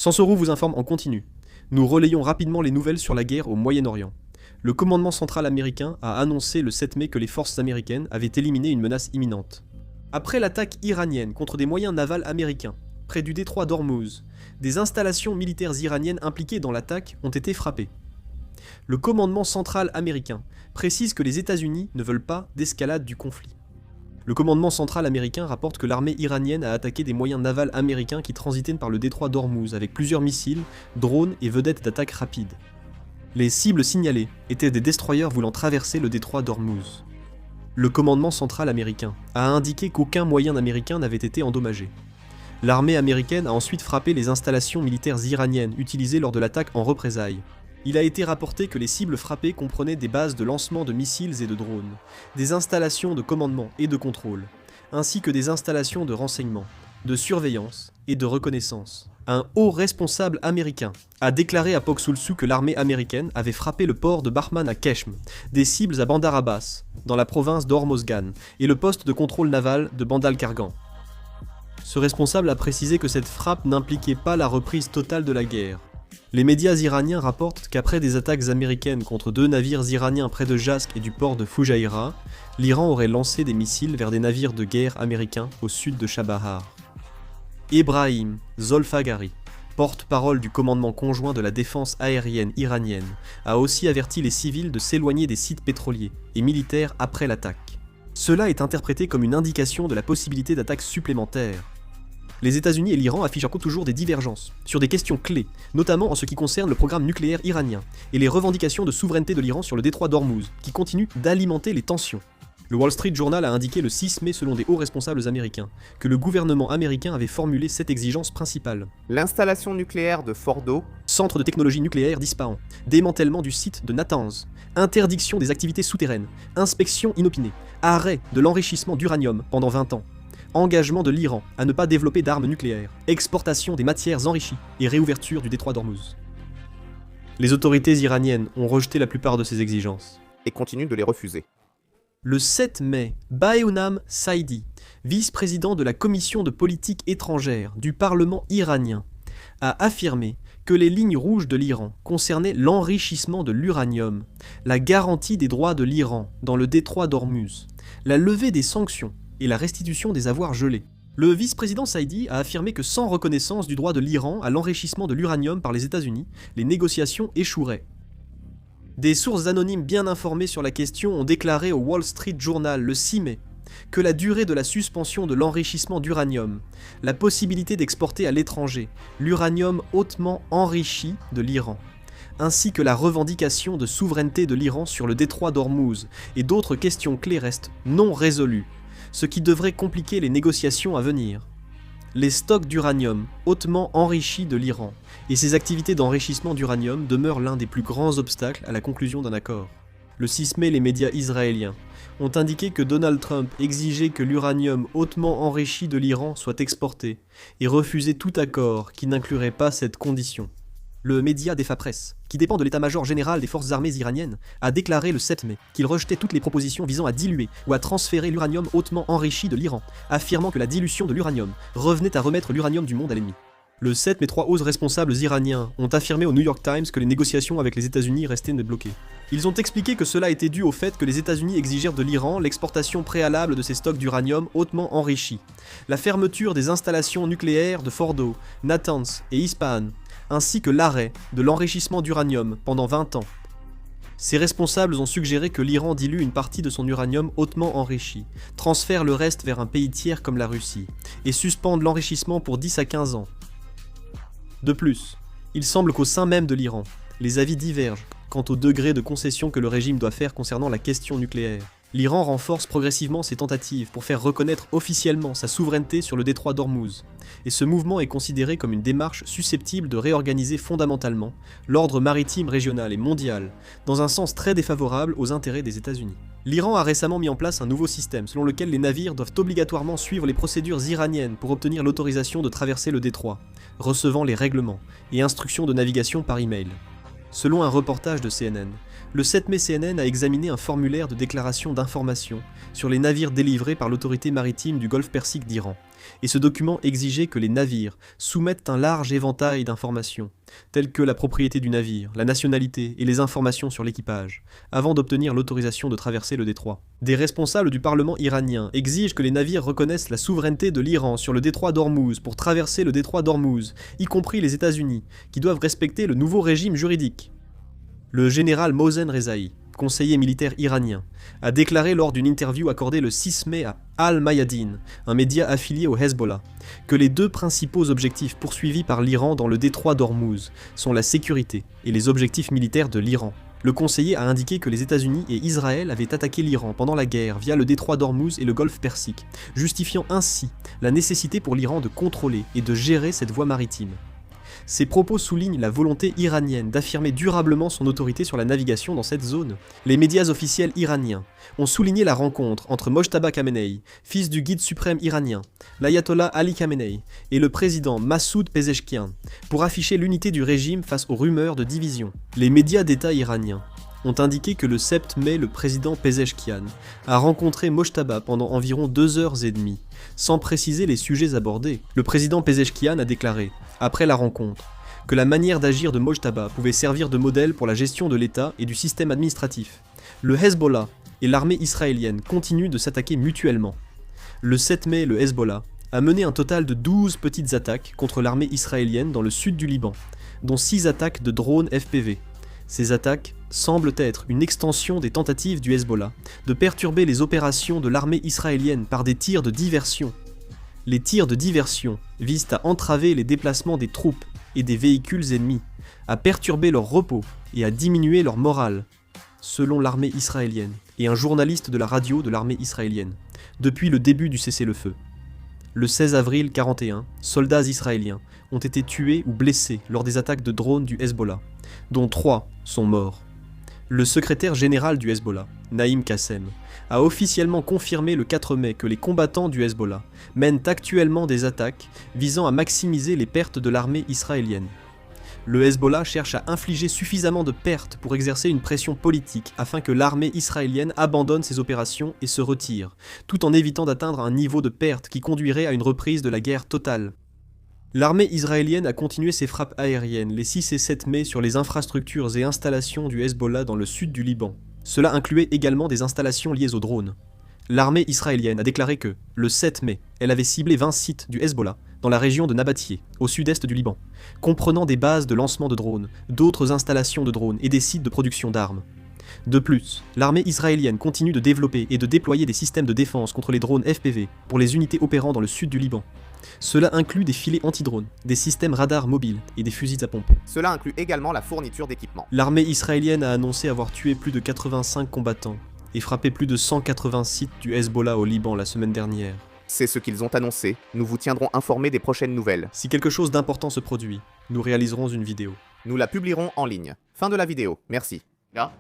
Sensoro vous informe en continu. Nous relayons rapidement les nouvelles sur la guerre au Moyen-Orient. Le commandement central américain a annoncé le 7 mai que les forces américaines avaient éliminé une menace imminente. Après l'attaque iranienne contre des moyens navals américains, près du détroit d'Ormuz, des installations militaires iraniennes impliquées dans l'attaque ont été frappées. Le commandement central américain précise que les États-Unis ne veulent pas d'escalade du conflit. Le commandement central américain rapporte que l'armée iranienne a attaqué des moyens navals américains qui transitaient par le détroit d'Ormuz avec plusieurs missiles, drones et vedettes d'attaque rapide. Les cibles signalées étaient des destroyers voulant traverser le détroit d'Ormuz. Le commandement central américain a indiqué qu'aucun moyen américain n'avait été endommagé. L'armée américaine a ensuite frappé les installations militaires iraniennes utilisées lors de l'attaque en représailles. Il a été rapporté que les cibles frappées comprenaient des bases de lancement de missiles et de drones, des installations de commandement et de contrôle, ainsi que des installations de renseignement, de surveillance et de reconnaissance. Un haut responsable américain a déclaré à Poksulsu que l'armée américaine avait frappé le port de Bahman à Keshm, des cibles à Bandar Abbas, dans la province d'Hormozgan, et le poste de contrôle naval de Bandar Kargan. Ce responsable a précisé que cette frappe n'impliquait pas la reprise totale de la guerre. Les médias iraniens rapportent qu'après des attaques américaines contre 2 navires iraniens près de Jask et du port de Fujairah, l'Iran aurait lancé des missiles vers des navires de guerre américains au sud de Chabahar. Ebrahim Zolfagari, porte-parole du commandement conjoint de la défense aérienne iranienne, a aussi averti les civils de s'éloigner des sites pétroliers et militaires après l'attaque. Cela est interprété comme une indication de la possibilité d'attaques supplémentaires. Les États-Unis et l'Iran affichent encore toujours des divergences sur des questions clés, notamment en ce qui concerne le programme nucléaire iranien et les revendications de souveraineté de l'Iran sur le détroit d'Ormuz, qui continuent d'alimenter les tensions. Le Wall Street Journal a indiqué le 6 mai, selon des hauts responsables américains, que le gouvernement américain avait formulé 7 exigences principales. L'installation nucléaire de Fordo, Centre de technologie nucléaire d'Ispahan, démantèlement du site de Natanz, interdiction des activités souterraines, inspection inopinée, arrêt de l'enrichissement d'uranium pendant 20 ans, engagement de l'Iran à ne pas développer d'armes nucléaires, exportation des matières enrichies et réouverture du détroit d'Ormuz. Les autorités iraniennes ont rejeté la plupart de ces exigences. et continue de les refuser. Le 7 mai, Bayounam Saidi, vice-président de la Commission de politique étrangère du Parlement iranien, a affirmé que les lignes rouges de l'Iran concernaient l'enrichissement de l'uranium, la garantie des droits de l'Iran dans le détroit d'Ormuz, la levée des sanctions et la restitution des avoirs gelés. Le vice-président Saidi a affirmé que sans reconnaissance du droit de l'Iran à l'enrichissement de l'uranium par les États-Unis, les négociations échoueraient. Des sources anonymes bien informées sur la question ont déclaré au Wall Street Journal le 6 mai que la durée de la suspension de l'enrichissement d'uranium, la possibilité d'exporter à l'étranger l'uranium hautement enrichi de l'Iran, ainsi que la revendication de souveraineté de l'Iran sur le détroit d'Ormuz et d'autres questions clés restent non résolues, ce qui devrait compliquer les négociations à venir. Les stocks d'uranium hautement enrichis de l'Iran et ses activités d'enrichissement d'uranium demeurent l'un des plus grands obstacles à la conclusion d'un accord. Le 6 mai, les médias israéliens ont indiqué que Donald Trump exigeait que l'uranium hautement enrichi de l'Iran soit exporté et refusait tout accord qui n'inclurait pas cette condition. Le média Defa Press, qui dépend de l'état-major général des forces armées iraniennes, a déclaré le 7 mai qu'il rejetait toutes les propositions visant à diluer ou à transférer l'uranium hautement enrichi de l'Iran, affirmant que la dilution de l'uranium revenait à remettre l'uranium du monde à l'ennemi. Le 7 mai, 3 hauts responsables iraniens ont affirmé au New York Times que les négociations avec les États-Unis restaient bloquées. Ils ont expliqué que cela était dû au fait que les États-Unis exigèrent de l'Iran l'exportation préalable de ses stocks d'uranium hautement enrichi, la fermeture des installations nucléaires de Fordo, Natanz et Ispahan, ainsi que l'arrêt de l'enrichissement d'uranium pendant 20 ans. Ces responsables ont suggéré que l'Iran dilue une partie de son uranium hautement enrichi, transfère le reste vers un pays tiers comme la Russie, et suspende l'enrichissement pour 10 à 15 ans. De plus, il semble qu'au sein même de l'Iran, les avis divergent quant au degré de concession que le régime doit faire concernant la question nucléaire. L'Iran renforce progressivement ses tentatives pour faire reconnaître officiellement sa souveraineté sur le détroit d'Ormuz, et ce mouvement est considéré comme une démarche susceptible de réorganiser fondamentalement l'ordre maritime régional et mondial, dans un sens très défavorable aux intérêts des États-Unis. L'Iran a récemment mis en place un nouveau système selon lequel les navires doivent obligatoirement suivre les procédures iraniennes pour obtenir l'autorisation de traverser le détroit, recevant les règlements et instructions de navigation par email. Selon un reportage de CNN, le 7 mai, CNN a examiné un formulaire de déclaration d'information sur les navires délivrés par l'autorité maritime du Golfe Persique d'Iran, et ce document exigeait que les navires soumettent un large éventail d'informations, telles que la propriété du navire, la nationalité et les informations sur l'équipage, avant d'obtenir l'autorisation de traverser le détroit. Des responsables du Parlement iranien exigent que les navires reconnaissent la souveraineté de l'Iran sur le détroit d'Ormuz pour traverser le détroit d'Ormuz, y compris les États-Unis, qui doivent respecter le nouveau régime juridique. Le général Mohsen Rezaï, conseiller militaire iranien, a déclaré lors d'une interview accordée le 6 mai à Al-Mayadeen, un média affilié au Hezbollah, que les deux principaux objectifs poursuivis par l'Iran dans le détroit d'Ormuz sont la sécurité et les objectifs militaires de l'Iran. Le conseiller a indiqué que les États-Unis et Israël avaient attaqué l'Iran pendant la guerre via le détroit d'Ormuz et le golfe Persique, justifiant ainsi la nécessité pour l'Iran de contrôler et de gérer cette voie maritime. Ces propos soulignent la volonté iranienne d'affirmer durablement son autorité sur la navigation dans cette zone. Les médias officiels iraniens ont souligné la rencontre entre Mojtaba Khamenei, fils du guide suprême iranien, l'ayatollah Ali Khamenei et le président Massoud Pezeshkian, pour afficher l'unité du régime face aux rumeurs de division. Les médias d'État iraniens ont indiqué que le 7 mai, le président Pezeshkian a rencontré Mojtaba pendant environ 2h30, sans préciser les sujets abordés. Le président Pezeshkian a déclaré, après la rencontre, que la manière d'agir de Mojtaba pouvait servir de modèle pour la gestion de l'État et du système administratif. Le Hezbollah et l'armée israélienne continuent de s'attaquer mutuellement. Le 7 mai, le Hezbollah a mené un total de 12 petites attaques contre l'armée israélienne dans le sud du Liban, dont 6 attaques de drones FPV. Ces attaques semblent être une extension des tentatives du Hezbollah de perturber les opérations de l'armée israélienne par des tirs de diversion. Les tirs de diversion visent à entraver les déplacements des troupes et des véhicules ennemis, à perturber leur repos et à diminuer leur morale, selon l'armée israélienne et un journaliste de la radio de l'armée israélienne, depuis le début du cessez-le-feu. Le 16 avril 1941, soldats israéliens ont été tués ou blessés lors des attaques de drones du Hezbollah, dont 3 sont morts. Le secrétaire général du Hezbollah, Naïm Qassem, a officiellement confirmé le 4 mai que les combattants du Hezbollah mènent actuellement des attaques visant à maximiser les pertes de l'armée israélienne. Le Hezbollah cherche à infliger suffisamment de pertes pour exercer une pression politique afin que l'armée israélienne abandonne ses opérations et se retire, tout en évitant d'atteindre un niveau de perte qui conduirait à une reprise de la guerre totale. L'armée israélienne a continué ses frappes aériennes les 6 et 7 mai sur les infrastructures et installations du Hezbollah dans le sud du Liban. Cela incluait également des installations liées aux drones. L'armée israélienne a déclaré que, le 7 mai, elle avait ciblé 20 sites du Hezbollah dans la région de Nabatieh, au sud-est du Liban, comprenant des bases de lancement de drones, d'autres installations de drones et des sites de production d'armes. De plus, l'armée israélienne continue de développer et de déployer des systèmes de défense contre les drones FPV pour les unités opérant dans le sud du Liban. Cela inclut des filets anti-drones, des systèmes radars mobiles et des fusils à pompe. Cela inclut également la fourniture d'équipements. L'armée israélienne a annoncé avoir tué plus de 85 combattants et frappé plus de 180 sites du Hezbollah au Liban la semaine dernière. C'est ce qu'ils ont annoncé. Nous vous tiendrons informés des prochaines nouvelles. Si quelque chose d'important se produit, nous réaliserons une vidéo. Nous la publierons en ligne. Fin de la vidéo. Merci. Ja.